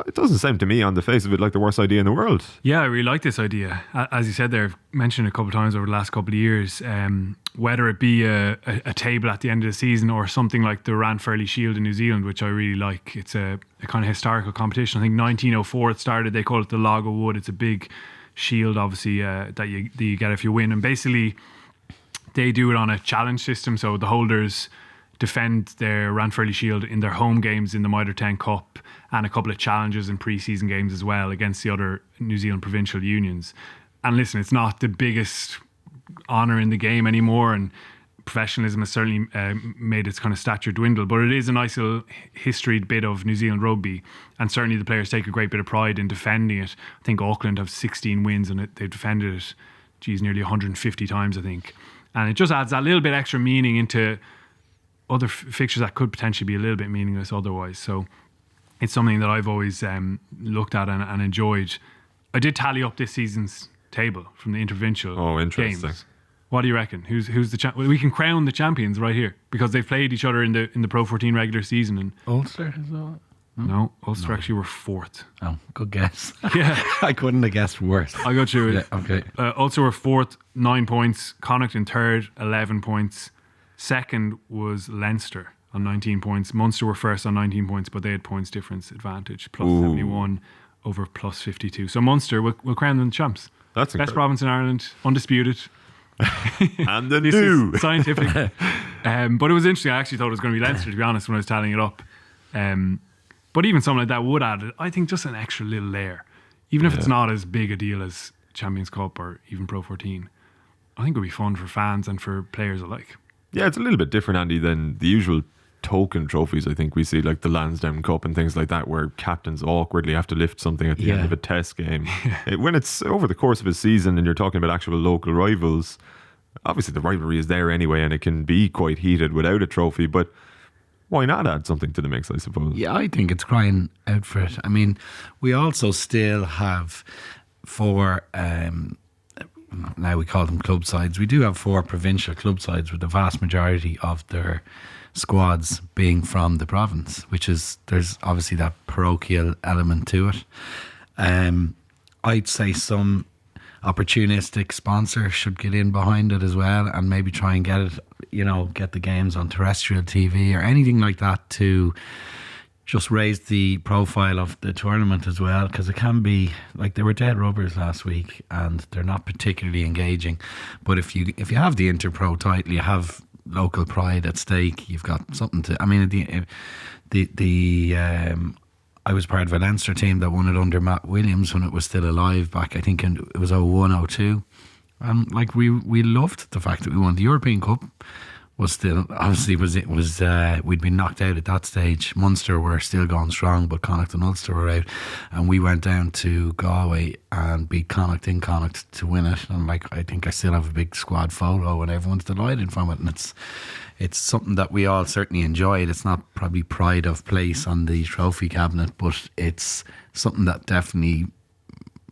it doesn't sound to me on the face of it like the worst idea in the world. Yeah, I really like this idea. As you said there, I've mentioned it a couple of times over the last couple of years, whether it be a table at the end of the season or something like the Ranfurly Shield in New Zealand, which I really like. It's a kind of historical competition. I think 1904 it started. They call it the Log of Wood. It's a big shield, obviously, that you get if you win. And basically, they do it on a challenge system. So the holders defend their Ranfurly Shield in their home games in the Mitre 10 Cup and a couple of challenges in pre-season games as well against the other New Zealand provincial unions. And listen, it's not the biggest honour in the game anymore, and professionalism has certainly made its kind of stature dwindle, but it is a nice little historied bit of New Zealand rugby, and certainly the players take a great bit of pride in defending it. I think Auckland have 16 wins and they've defended it, nearly 150 times, I think. And it just adds that little bit extra meaning into other fixtures that could potentially be a little bit meaningless otherwise. So it's something that I've always looked at and enjoyed. I did tally up this season's table from the inter-provincial games. What do you reckon? Who's the champion? We can crown the champions right here because they've played each other in the Pro 14 regular season. And Ulster is that? No, Ulster actually were fourth. Oh, good guess. Yeah, I couldn't have guessed worse. I got you. Yeah, okay. Ulster were fourth, 9 points. Connacht in third, 11 points. Second was Leinster on 19 points. Munster were first on 19 points, but they had points difference advantage, plus 71 over plus 52. So Munster will crown them champs. That's best province in Ireland, undisputed. And the this new is scientific. But it was interesting. I actually thought it was going to be Leinster, to be honest, when I was tallying it up. But even something like that would add, I think, just an extra little layer. Even if it's not as big a deal as Champions Cup or even Pro 14, I think it would be fun for fans and for players alike. Yeah, it's a little bit different, Andy, than the usual token trophies I think we see, like the Lansdowne Cup and things like that, where captains awkwardly have to lift something at the end of a test game. When it's over the course of a season and you're talking about actual local rivals, obviously the rivalry is there anyway and it can be quite heated without a trophy, but why not add something to the mix, I suppose? Yeah, I think it's crying out for it. I mean, we also still have 4 now we call them club sides. We do have 4 provincial club sides with the vast majority of their squads being from the province, which is, there's obviously that parochial element to it. I'd say some opportunistic sponsor should get in behind it as well and maybe try and get it, get the games on terrestrial TV or anything like that to just raise the profile of the tournament as well, because it can be like, they were dead rubbers last week and they're not particularly engaging. But if you have the Inter-Pro title, you have local pride at stake. You've got something to. I mean, I was part of a Leinster team that won it under Matt Williams when it was still alive back, I think it was 01-02. And like we loved the fact that we won the European Cup. Was still obviously we'd been knocked out at that stage. Munster were still going strong, but Connacht and Ulster were out, and we went down to Galway and beat Connacht in Connacht to win it. And like, I think I still have a big squad photo, and everyone's delighted from it. And it's something that we all certainly enjoyed. It's not probably pride of place on the trophy cabinet, but it's something that definitely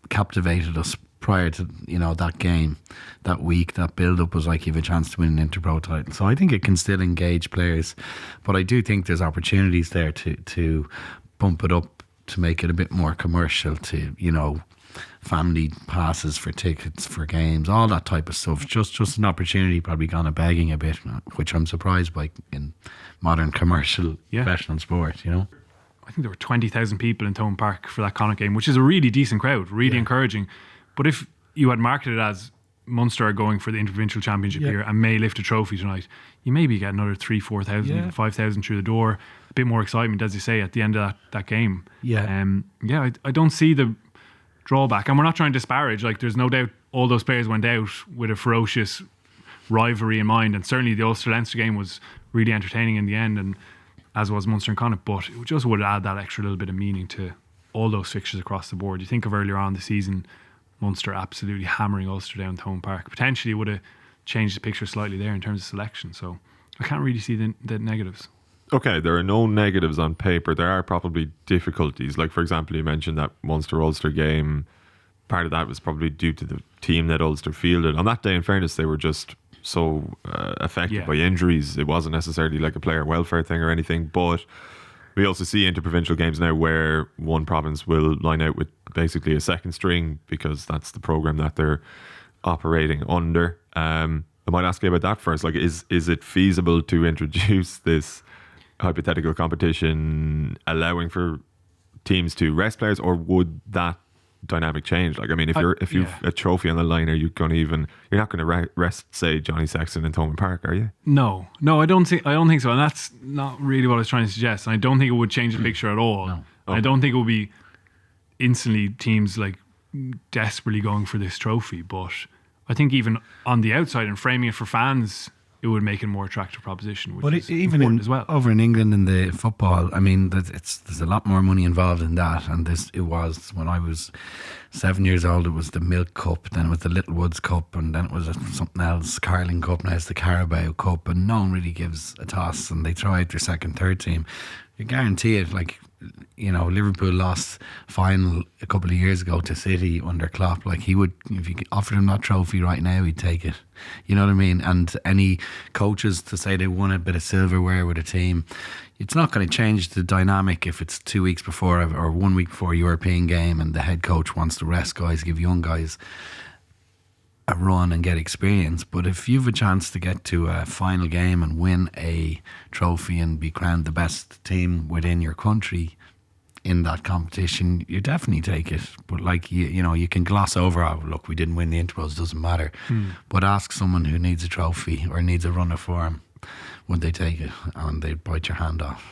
captivated us prior to that game, that week. That build-up was like, you have a chance to win an Inter-Pro title. So I think it can still engage players, but I do think there's opportunities there to bump it up, to make it a bit more commercial, to family passes for tickets for games, all that type of stuff. Just an opportunity, probably gone a begging a bit, which I'm surprised by in modern commercial professional sport. I think there were 20,000 people in Thome Park for that Connacht game, which is a really decent crowd, really encouraging. But if you had marketed it as Munster are going for the Inter-Provincial Championship here and may lift a trophy tonight, you maybe get another 3,000, 4,000, even 5,000 through the door. A bit more excitement, as you say, at the end of that game. I don't see the drawback. And we're not trying to disparage. Like, there's no doubt all those players went out with a ferocious rivalry in mind. And certainly the Ulster-Leinster game was really entertaining in the end, and as was Munster and Connacht. But it just would add that extra little bit of meaning to all those fixtures across the board. You think of earlier on in the season, Munster absolutely hammering Ulster down Thome Park. Potentially would have changed the picture slightly there in terms of selection. So I can't really see the negatives. Okay, there are no negatives on paper. There are probably difficulties. Like, for example, you mentioned that Munster-Ulster game. Part of that was probably due to the team that Ulster fielded. On that day, in fairness, they were just so affected by injuries. It wasn't necessarily like a player welfare thing or anything, but We also see inter-provincial games now where one province will line out with basically a second string because that's the program that they're operating under. I might ask you about that first. Like, is it feasible to introduce this hypothetical competition allowing for teams to rest players, or would that dynamic change? Like, I mean, if you've a trophy on the line, are you going to you're not going to rest, say, Johnny Sexton in Thomond Park, are you? No, I don't think so, and that's not really what I was trying to suggest. And I don't think it would change the picture at all. No. I don't think it would be instantly teams like desperately going for this trophy, but I think even on the outside and framing it for fans, it would make it a more attractive proposition. Which is even as well. Over in England in the football, I mean, there's a lot more money involved in that. And it was when I was 7 years old, it was the Milk Cup, then it was the Little Woods Cup, and then it was something else, Carling Cup. Now it's the Carabao Cup, and no one really gives a toss. And they throw out their second, third team. You guarantee it, like, you know, Liverpool lost final a couple of years ago to City under Klopp. Like, he would, if you offered him that trophy right now, he'd take it. You know what I mean? And any coaches to say they won a bit of silverware with a team, it's not going to change the dynamic if it's 2 weeks before or 1 week before a European game and the head coach wants to rest guys, give young guys a run and get experience. But if you've a chance to get to a final game and win a trophy and be crowned the best team within your country in that competition, you definitely take it. But like, you know, you can gloss over, oh, look, we didn't win the Interpros, doesn't matter. But ask someone who needs a trophy or needs a run of form, would they take it? And they'd bite your hand off.